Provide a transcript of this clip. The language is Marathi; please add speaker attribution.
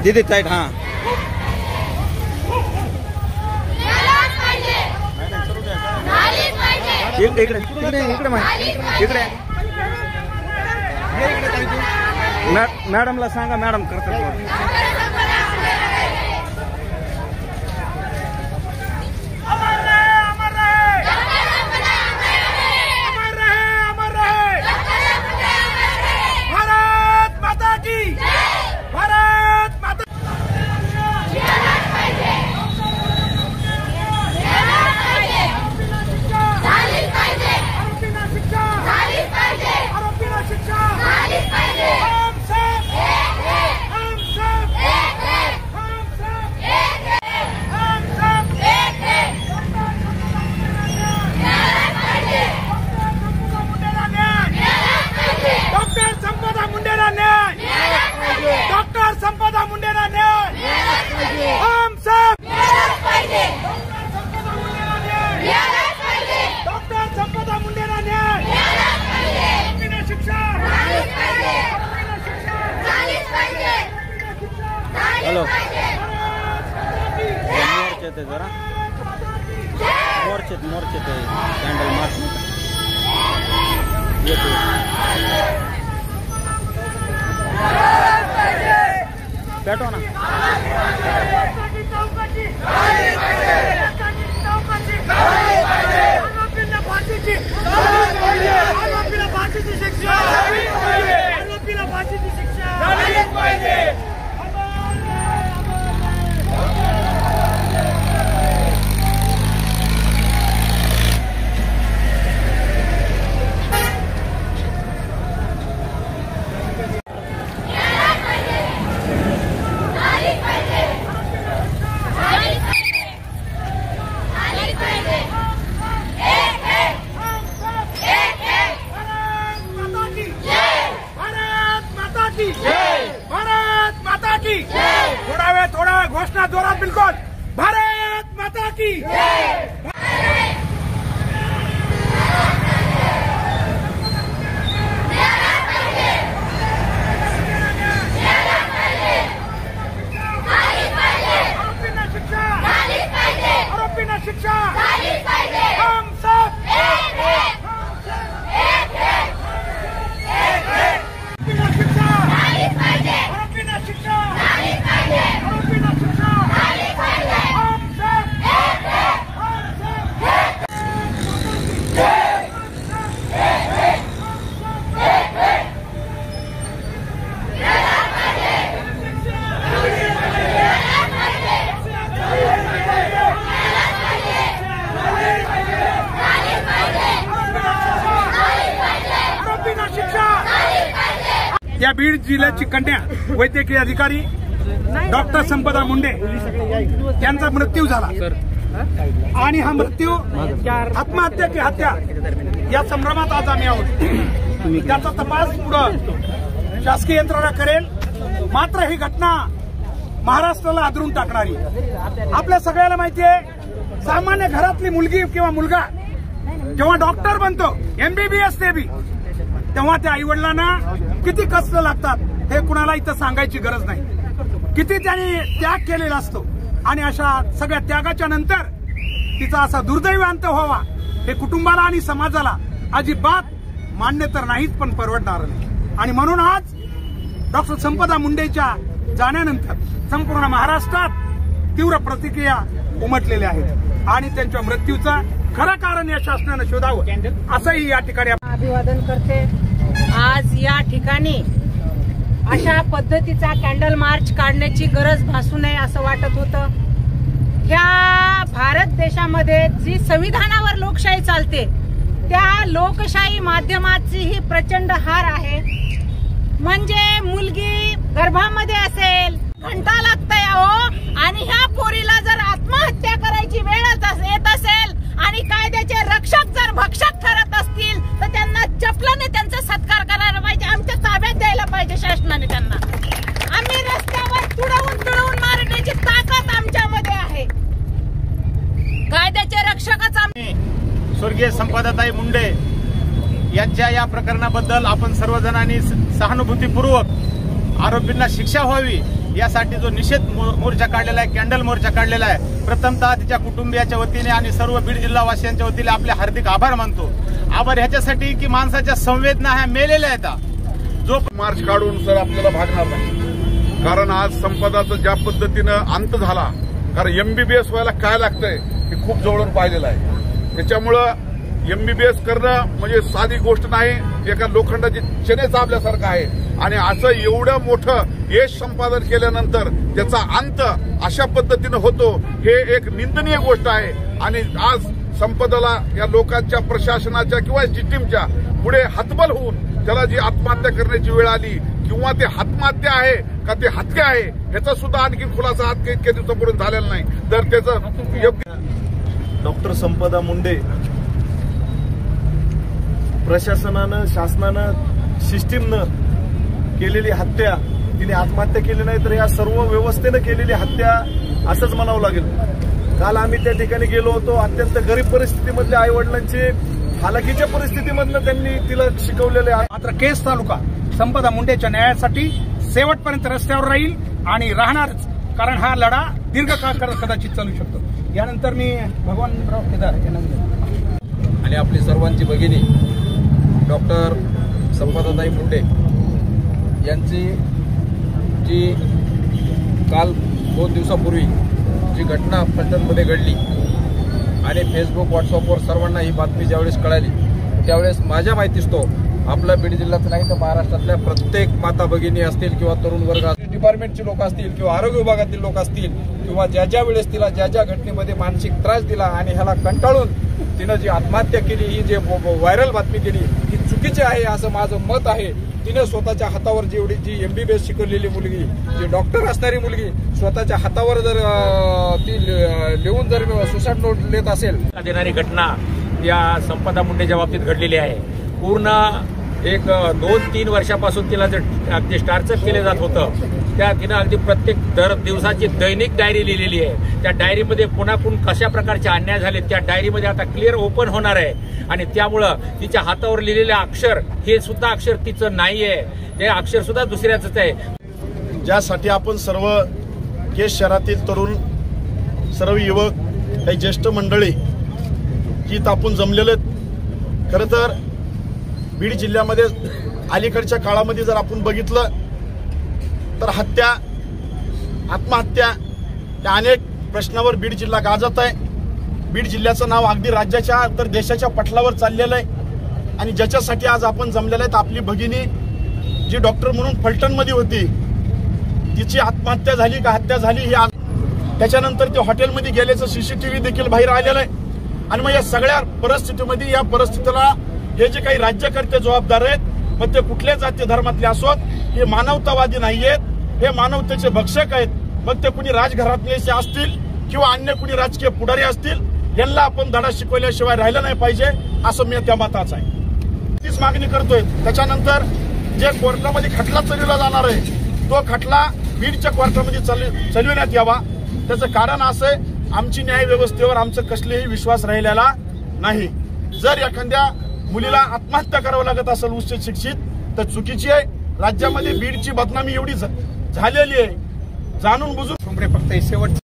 Speaker 1: दीदी टाइट हाँ इकडे इकडे इकडे इकडे मॅडमला सांगा मॅडम करतात हेलो मोर्चे थे जरा मोर्चे थे कैंडल मार्च ये बैठो ना थोड़ा घोषणा जोरात बिल्कुल भारत माता की आरोपींना शिक्षा हम सब या बीड जिल्ह्याची कन्या वैद्यकीय अधिकारी डॉक्टर संपदा मुंडे यांचा मृत्यू झाला आणि हा मृत्यू आत्महत्या की हत्या या संभ्रमात आज आम्ही आहोत। त्याचा तपास पुढे शासकीय यंत्रणा करेल। मात्र ही घटना महाराष्ट्राला आदरून टाकणारी। आपल्या सगळ्याला माहिती आहे सामान्य घरातली मुलगी किंवा मुलगा जेव्हा डॉक्टर बनतो MBBS ते बी तेव्हा त्या आई वडिलांना किती कष्ट लागतात हे कुणाला इथं सांगायची गरज नाही। किती त्यांनी त्याग केलेला असतो आणि अशा सगळ्या त्यागाच्या नंतर तिचा असा दुर्दैवी अंत व्हावा हे कुटुंबाला आणि समाजाला अजिबात मान्य तर नाहीच पण परवडणार नाही। आणि म्हणून आज डॉक्टर संपदा मुंडेच्या जाण्यानंतर संपूर्ण महाराष्ट्रात तीव्र प्रतिक्रिया उमटलेल्या आहेत आणि त्यांच्या मृत्यूचं खरं कारण या शासनाने शोधावं असंही या ठिकाणी
Speaker 2: अभिवादन करते। आज या ठिकाणी अशा पद्धतीचा कॅन्डल मार्च काढण्याची गरज भासू नये असं वाटत होतं। ह्या भारत देशामध्ये जी संविधानावर लोकशाही चालते त्या लोकशाही माध्यमाची ही प्रचंड हार आहे। म्हणजे मुलगी गर्भामध्ये असेल घंटा लागतंय अहो आणि ह्या पोरीला जर आत्महत्या करायची वेळ येत असेल आणि कायद्याचे रक्षक जर भक्षक ठरत असतील तर त्यांना चपलाने त्यांचा सत्कार करायला पाहिजे। आमच्या ताब्यात द्यायला पाहिजे शासनाने त्यांना। आम्ही रस्त्यावर तुडवून मारण्याची ताकद आमच्यामध्ये आहे। कायद्याचे रक्षकच आम्ही।
Speaker 3: स्वर्गीय संपदाताई मुंडे यांच्या या प्रकरणाबद्दल आपण सर्वजणांनी सहानुभूतीपूर्वक आरोपींना शिक्षा व्हावी यासाठी जो निषेध मोर्चा काढलेला आहे, कॅन्डल मोर्चा काढलेला आहे, प्रथमतः तिच्या कुटुंबियाच्या वतीने आणि सर्व बीड जिल्हावासियांच्या वतीने आपले हार्दिक आभार मानतो. आभार ह्याच्यासाठी की माणसाच्या संवेदना ह्या मेलेल्या आहेत.
Speaker 4: जो मार्च काढून सर आपल्याला भागणार नाही, कारण आज संपदाचा ज्या पद्धतीनं अंत झाला, कारण MBBS व्हायला काय लागतंय हे खूप जवळून पाहिलेलं आहे. त्याच्यामुळं MBBS करणं म्हणजे साधी गोष्ट नाही, एका लोखंडाची चणे चाबल्यासारखं आहे. आणि असं एवढं मोठं यश संपादन केल्यानंतर त्याचा अंत अशा पद्धतीनं होतो हे एक निंदनीय गोष्ट आहे. आणि आज संपदाला या लोकांच्या, प्रशासनाच्या किंवा टीमच्या पुढे हतबल होऊन त्याला जी आत्महत्या करण्याची वेळ आली किंवा ते आत्महत्या आहे का ते हत्या आहे ह्याचा सुद्धा आणखी खुलासा आज इतक्या दिवसापूर्वी झालेला नाही. तर त्याचं योग्य
Speaker 5: डॉक्टर संपदा मुंडे प्रशासनानं, शासनानं, सिस्टीमनं केलेली हत्या, तिने आत्महत्या केली नाही तर या सर्व व्यवस्थेनं केलेली हत्या असंच म्हणावं लागेल. काल आम्ही त्या ठिकाणी गेलो होतो. अत्यंत गरीब परिस्थितीमधल्या आई वडिलांची हालाकीच्या परिस्थितीमधनं त्यांनी तिला शिकवलेले आहे.
Speaker 1: मात्र केस तालुका संपदा मुंडेच्या न्यायासाठी शेवटपर्यंत रस्त्यावर राहील आणि राहणारच, कारण हा लढा दीर्घकाळ कदाचित चालू शकतो. यानंतर मी भगवानराव केदार यांना
Speaker 6: आणि आपली सर्वांची भगिनी डॉक्टर संपदाताई मुंडे यांची जी काल 2 दिवसापूर्वी जी घटना फलटणमध्ये घडली आणि फेसबुक, व्हॉट्सअपवर सर्वांना ही बातमी ज्यावेळेस कळाली त्यावेळेस माझ्या माहितीस तो आपल्या बीड जिल्ह्यात नाही तर महाराष्ट्रातल्या प्रत्येक माता भगिनी असतील किंवा तरुण वर्ग डिपार्टमेंटचे लोक असतील किंवा आरोग्य विभागातील लोक असतील किंवा ज्या वेळेस तिला ज्या घटनेमध्ये मानसिक त्रास दिला आणि ह्याला कंटाळून तिनं जी आत्महत्या केली, ही जे व्हायरल बातमी केली ही चुकीची आहे असं माझं मत आहे. तिने स्वतःच्या हातावर जेवढी जी MBBS शिकवलेली मुलगी, जी डॉक्टर असणारी मुलगी स्वतःच्या हातावर जर ती लिहून जर सुसाईड नोट लिहित असेल
Speaker 7: देणारी घटना या संपदा मुंडेच्या बाबतीत घडलेली आहे. पूर्ण एक 2-3 वर्षापासून तिला जे अगदी टार्चर केले जात होतं त्या तिनं अगदी प्रत्येक दिवसाची दैनिक डायरी लिहिलेली आहे. त्या डायरीमध्ये कुणाकून कशा प्रकारचे अन्याय झाले त्या डायरीमध्ये आता क्लिअर ओपन होणार आहे. आणि त्यामुळं तिच्या हातावर लिहिलेले अक्षर हे सुद्धा अक्षर तिचं नाहीये, ते अक्षर सुद्धा दुसऱ्याच आहे.
Speaker 5: ज्यासाठी आपण सर्व केस शहरातील तरुण, सर्व युवक, काही ज्येष्ठ मंडळी जी आपण जमलेले. खरं तर बीड जिल्ह्यामध्ये अलीकडच्या काळामध्ये जर आपण बघितलं तर हत्या, आत्महत्या या अनेक प्रश्नावर बीड जिल्हा गाजत आहे. बीड जिल्ह्याचं नाव अगदी राज्याच्या तर देशाच्या पटलावर चाललेलं आहे. आणि ज्याच्यासाठी आज आपण जमलेले आहेत, आपली भगिनी जी डॉक्टर म्हणून फलटणमध्ये होती, तिची आत्महत्या झाली का हत्या झाली ही त्याच्यानंतर ते हॉटेलमध्ये गेल्याचं CCTV देखील बाहेर आलेलं आहे. आणि मग या सगळ्या परिस्थितीमध्ये या परिस्थितीला हे जे काही राज्यकर्ते जबाबदार आहेत, मग ते कुठल्या जाती धर्मातले असोत, हे मानवतावादी नाहीयेत, हे मानवतेचे भक्षक आहेत. मग ते कुणी राजघरातले असतील किंवा अन्य कुणी राजकीय पुढारी असतील, यांना आपण धडा शिकवल्याशिवाय राहिलं नाही पाहिजे असं मी त्या मताचा आहे. तीच मागणी करतोय. त्याच्यानंतर जे कोर्टामध्ये खटला चालवला जाणार आहे तो खटला बीडच्या कोर्टामध्ये चालविण्यात यावा. त्याचं कारण असं आहे, आमची न्याय व्यवस्थेवर आमचं कसलेही विश्वास राहिलेला नाही. जर एखाद्या मुलीला आत्महत्या करावं लागत असेल उच्च शिक्षित तर चुकीची आहे. राज्यामध्ये बीडची बदनामी एवढी झालेली आहे, जाणून बुजून
Speaker 1: फक्त शेवट